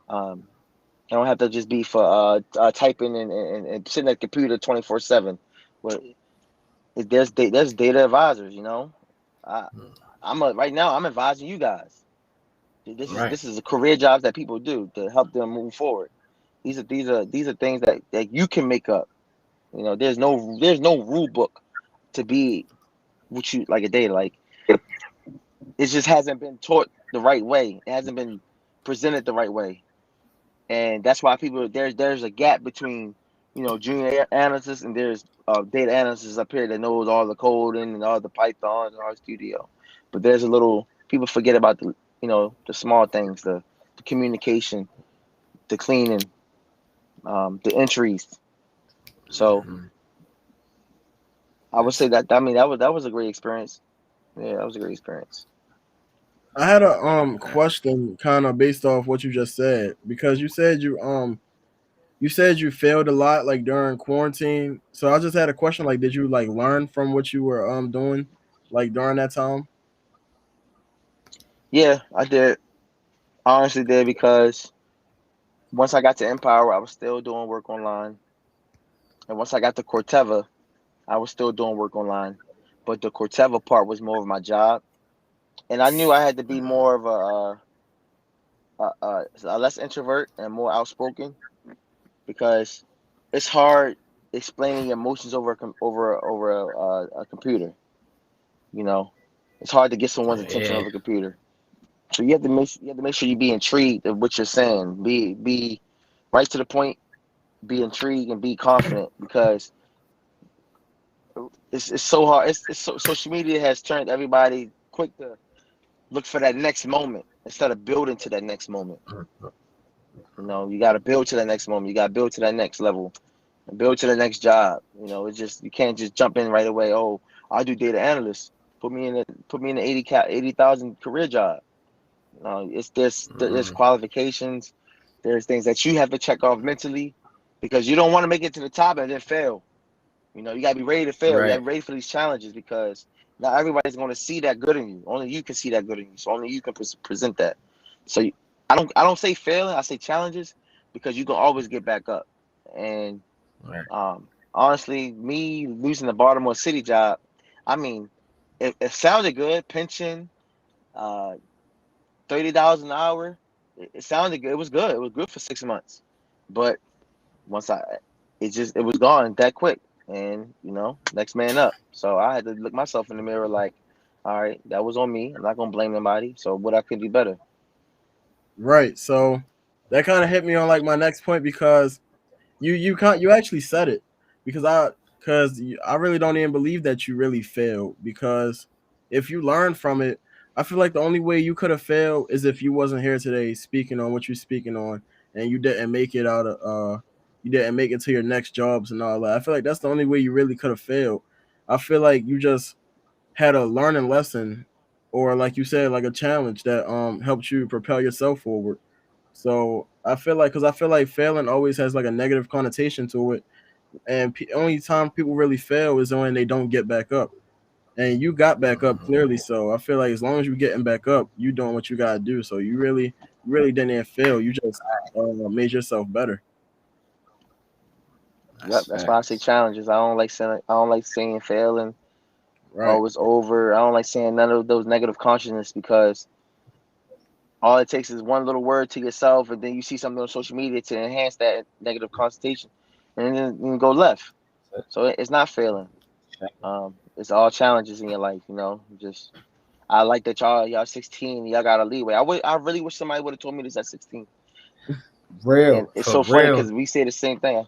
it don't have to just be for typing and sitting at the computer 24/7. But there's data advisors, you know. Right now I'm advising you guys. This is a career jobs that people do to help them move forward. These are things that you can make up. You know, there's no rule book to be what you like a data. Like it just hasn't been taught the right way. It hasn't been presented the right way. And that's why there's a gap between, you know, junior analysts and there's data analysts up here that knows all the coding and all the Python and RStudio. But there's people forget about the small things, the communication, the cleaning, the entries. So I would say that that was a great experience. Yeah, that was a great experience. I had a question kind of based off what you just said because you said you failed a lot like during quarantine. So I just had a question like did you like learn from what you were doing like during that time? Yeah, I did. I honestly did because once I got to Empower, I was still doing work online. And once I got to Corteva, I was still doing work online. But the Corteva part was more of my job. And I knew I had to be more of a less introvert and more outspoken because it's hard explaining emotions over a computer. You know, it's hard to get someone's attention over a computer. So you have to make sure you be intrigued of what you're saying. Be right to the point. Be intrigued and be confident because it's so hard. Social media has turned everybody quick to look for that next moment instead of building to that next moment. You know, you got to build to that next moment. You got to build to that next level, and build to the next job. You know, you can't just jump in right away. Oh, I do data analyst. Put me in the 80,000 career job. You know, there's qualifications. There's things that you have to check off mentally because you don't want to make it to the top and then fail. You know, you got to be ready to fail. You got to be ready for these challenges because not everybody's going to see that good in you. Only you can see that good in you. So only you can present that. So I don't say failing. I say challenges because you can always get back up. And honestly, me losing the Baltimore City job, I mean, it sounded good. Pension, $30 an hour. It sounded good. It was good. It was good for 6 months. But once it was gone that quick. And, you know, next man up. So I had to look myself in the mirror like, all right, that was on me. I'm not going to blame nobody. So what I could do better. Right. So that kind of hit me on like my next point because you actually said it because I really don't even believe that you really failed because if you learn from it, I feel like the only way you could have failed is if you wasn't here today speaking on what you're speaking on and you didn't make it out of you didn't make it to your next jobs and all that. I feel like that's the only way you really could have failed. I feel like you just had a learning lesson or like you said like a challenge that helped you propel yourself forward. So I feel like because I feel like failing always has like a negative connotation to it, and only time people really fail is when they don't get back up. And you got back up clearly, so I feel like as long as you're getting back up, you doing what you gotta do. So you really didn't fail. You just made yourself better. Yep, that's why I say challenges. I don't like saying failing. Right. Oh, it's over. I don't like saying none of those negative consciousness because all it takes is one little word to yourself, and then you see something on social media to enhance that negative connotation, and then you go left. So it's not failing. It's all challenges in your life, you know. Just I like that y'all 16, y'all got a leeway. I really wish somebody would have told me this at 16. And it's so funny because we say the same thing.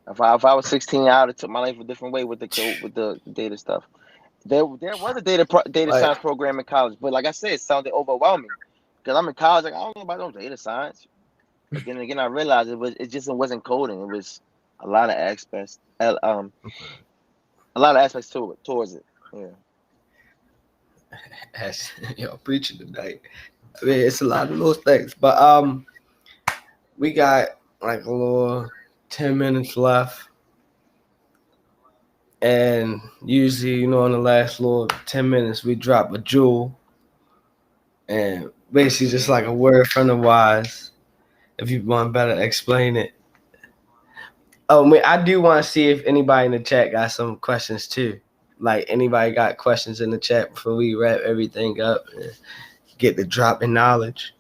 If I was 16, I would have took my life a different way with the data stuff. There was a data science program in college, but like I said, it sounded overwhelming because I'm in college. Like I don't know about no data science, but then again, I realized it wasn't coding. It was a lot of aspects. A lot of aspects towards it. Yeah. That's y'all preaching tonight. I mean, it's a lot of those things, but we got like a little 10 minutes left. And usually, you know, in the last little 10 minutes, we drop a jewel. And basically just like a word from the wise. If you want better explain it. Oh, I do want to see if anybody in the chat got some questions too. Like anybody got questions in the chat before we wrap everything up and get the drop in knowledge.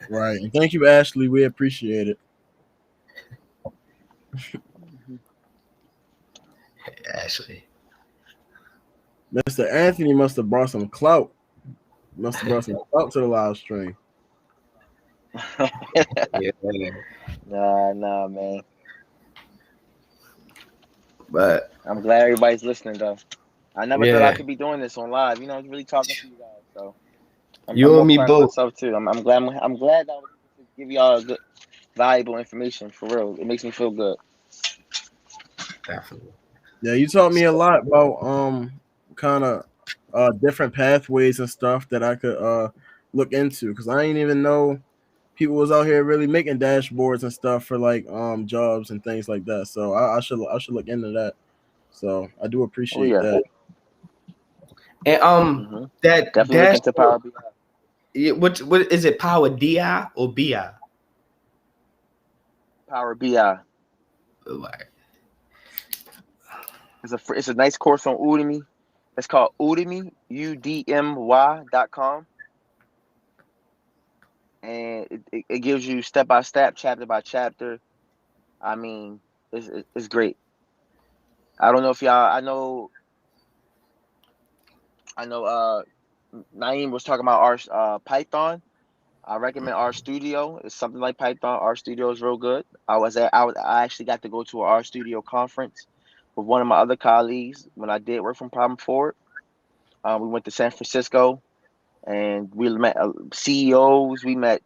Right. And thank you, Ashley. We appreciate it. Ashley. Mr. Anthony must have brought some clout. Must have brought some clout to the live stream. Yeah. Nah, man. But I'm glad everybody's listening though. I never thought I could be doing this on live. You know, really talking to you guys. So I'm and me both. myself too. I'm glad that I was able to give y'all good, valuable information for real. It makes me feel good. Definitely. Yeah, you taught me a lot about kind of different pathways and stuff that I could look into because I didn't even know people was out here really making dashboards and stuff for like jobs and things like that. So I should look into that. So I do appreciate that. And that definitely look into Power BI. What is it? Power DI or BI? Power BI. It's a nice course on Udemy. It's called Udemy, udmy.com. And it gives you step by step, chapter by chapter. I mean, it's great. I don't know if y'all. I know. Naeem was talking about our Python. I recommend RStudio. It's something like Python. RStudio is real good. I actually got to go to an RStudio conference with one of my other colleagues when I did work from Problem Forward. We went to San Francisco, and we met CEOs. We met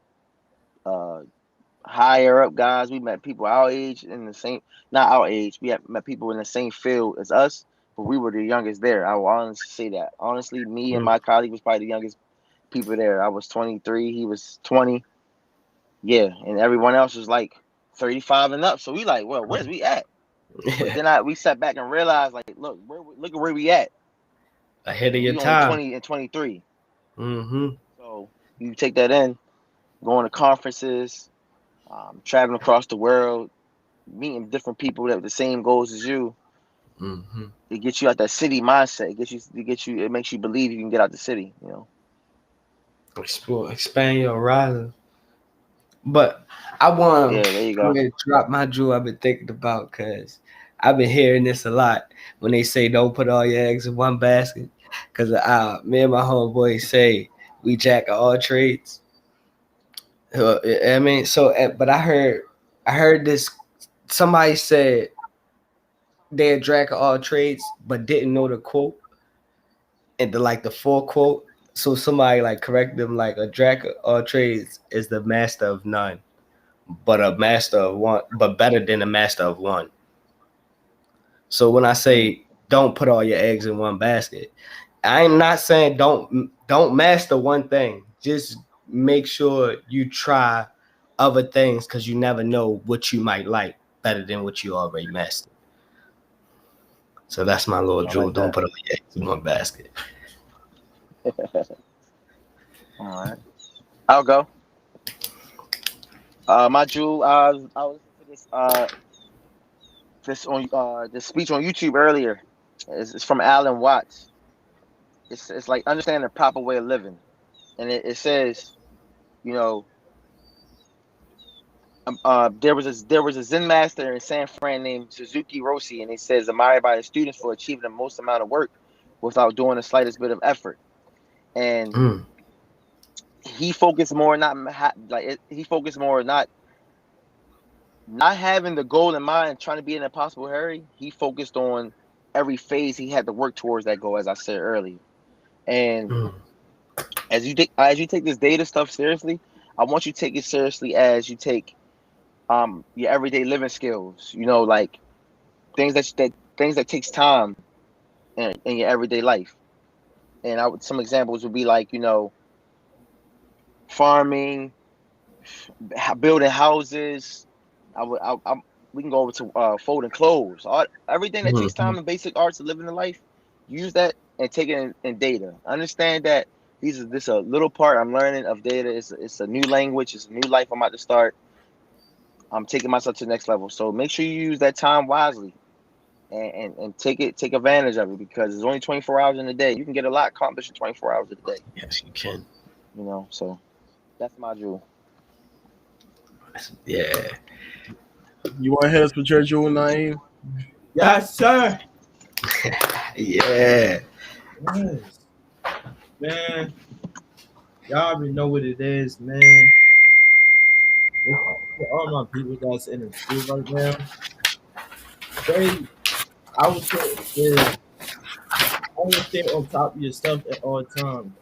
higher up guys. We met people our age in the same, not our age. We met people in the same field as us, but we were the youngest there. I will honestly say that. Honestly, me and my colleague was probably the youngest people there. I was 23. He was 20. Yeah, and everyone else was like 35 and up. So we like, well, where's we at? But then we sat back and realized, like, look at where we at. Ahead of your time. 20 and 23. So you take that in, going to conferences, traveling across the world, meeting different people that have the same goals as you. It gets you out that city mindset. It makes you believe you can get out the city, you know. Expand your horizon. But I want to drop my jewel I've been thinking about because I've been hearing this a lot when they say don't put all your eggs in one basket. Because me and my homeboy say we jack of all trades. I mean, but I heard this. Somebody said they're jack of all trades, but didn't know the quote and the full quote. So somebody like correct them like a jack of all trades is the master of none, but a master of one, but better than a master of one. So when I say don't put all your eggs in one basket, I'm not saying don't master one thing. Just make sure you try other things because you never know what you might like better than what you already mastered. So that's my little jewel. Don't put all your eggs in one basket. All right, I'll go. My jewel. I was listening to this this speech on YouTube earlier. It's from Alan Watts. It's like understanding the proper way of living, and it says, you know, there was a Zen master in San Fran named Suzuki Roshi, and he says admired by his students for achieving the most amount of work without doing the slightest bit of effort, and he focused more not having the goal in mind and trying to be in an impossible hurry. He focused on every phase he had to work towards that goal, as I said earlier. And as you take this data stuff seriously, I want you to take it seriously as you take your everyday living skills. You know, like things that takes time in your everyday life. And some examples would be like, you know, farming, building houses. We can go over to folding clothes. Everything that takes time and basic arts of living the life. Use that and take it in data. Understand that this is a little part I'm learning of data. It's a new language. It's a new life I'm about to start. I'm taking myself to the next level. So make sure you use that time wisely and take advantage of it, because there's only 24 hours in a day. You can get a lot accomplished in 24 hours a day. Yes, you can. You know, so that's my jewel. Yeah. You want to hit us with your jewel, Naeem? Yes, sir. Yeah. Yes. Man, y'all already know what it is, man. For all my people that's in the school right now, I would say always stay on top of your stuff at all times.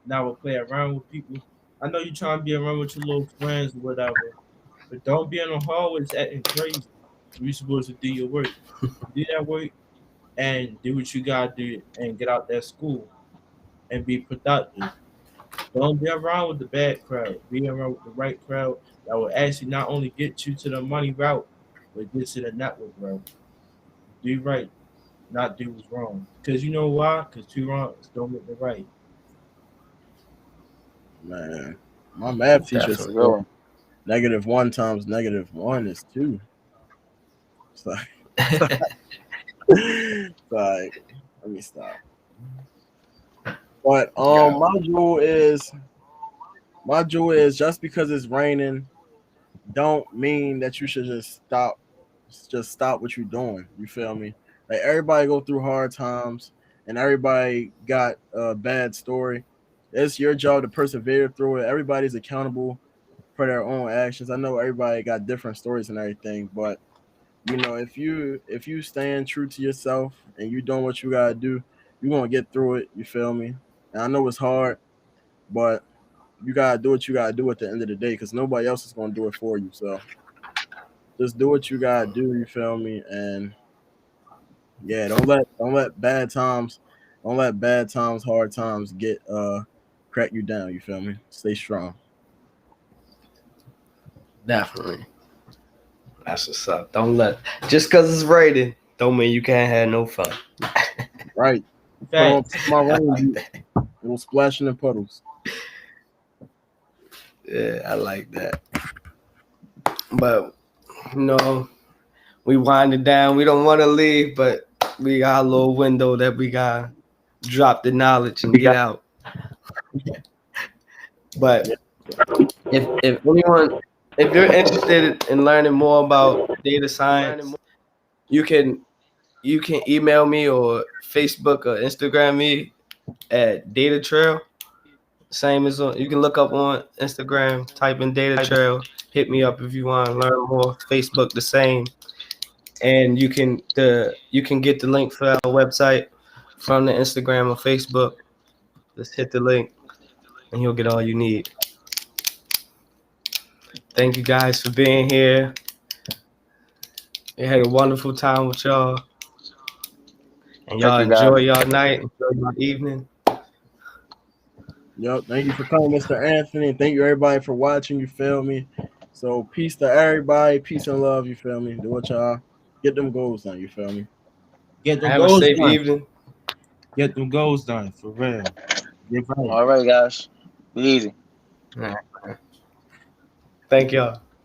Never play around with people. I know you're trying to be around with your little friends or whatever, but don't be in the hallways acting crazy. You're supposed to do your work. Do that work and do what you gotta do and get out that school and be productive. Don't be around with the bad crowd. Be around with the right crowd that will actually not only get you to the money route, but get to the network route. Do right, not do what's wrong. Because you know why? Because two wrongs don't make the right. Man, my math teacher Definitely. said -1 times -1 is 2. It's like, let me stop. But my jewel is just because it's raining don't mean that you should just stop what you're doing. You feel me? Like, everybody go through hard times and everybody got a bad story. It's your job to persevere through it. Everybody's accountable for their own actions. I know everybody got different stories and everything, but you know, if you stand true to yourself and you doing what you gotta do, you're gonna get through it. You feel me? And I know it's hard, but you gotta do what you gotta do at the end of the day, because nobody else is gonna do it for you. So just do what you gotta do. You feel me? And yeah, don't let bad times, hard times get crack you down. You feel me? Stay strong. Definitely. That's what's up. Don't let just because it's raining don't mean you can't have no fun. Right. Facts. My rain, it'll splash in the puddles. Yeah, I like that. But you know, we wind it down. We don't want to leave, but we got a little window that we got drop the knowledge and get out. But if you're interested in learning more about data science, you can email me or Facebook or Instagram me at Data Trail. Same as you can look up on Instagram, type in Data Trail. Hit me up if you want to learn more. Facebook the same, and you can get the link for our website from the Instagram or Facebook. Just hit the link, and you'll get all you need. Thank you guys for being here. We had a wonderful time with y'all. And y'all enjoy y'all night, enjoy your evening. Yep. Thank you for coming, Mr. Anthony. And thank you, everybody, for watching. You feel me? So peace to everybody. Peace and love. You feel me? Do what y'all get them goals done. You feel me? Get them Have a goals safe done. evening. Get them goals done for real. Get right. All right, guys. Be easy. Thank y'all.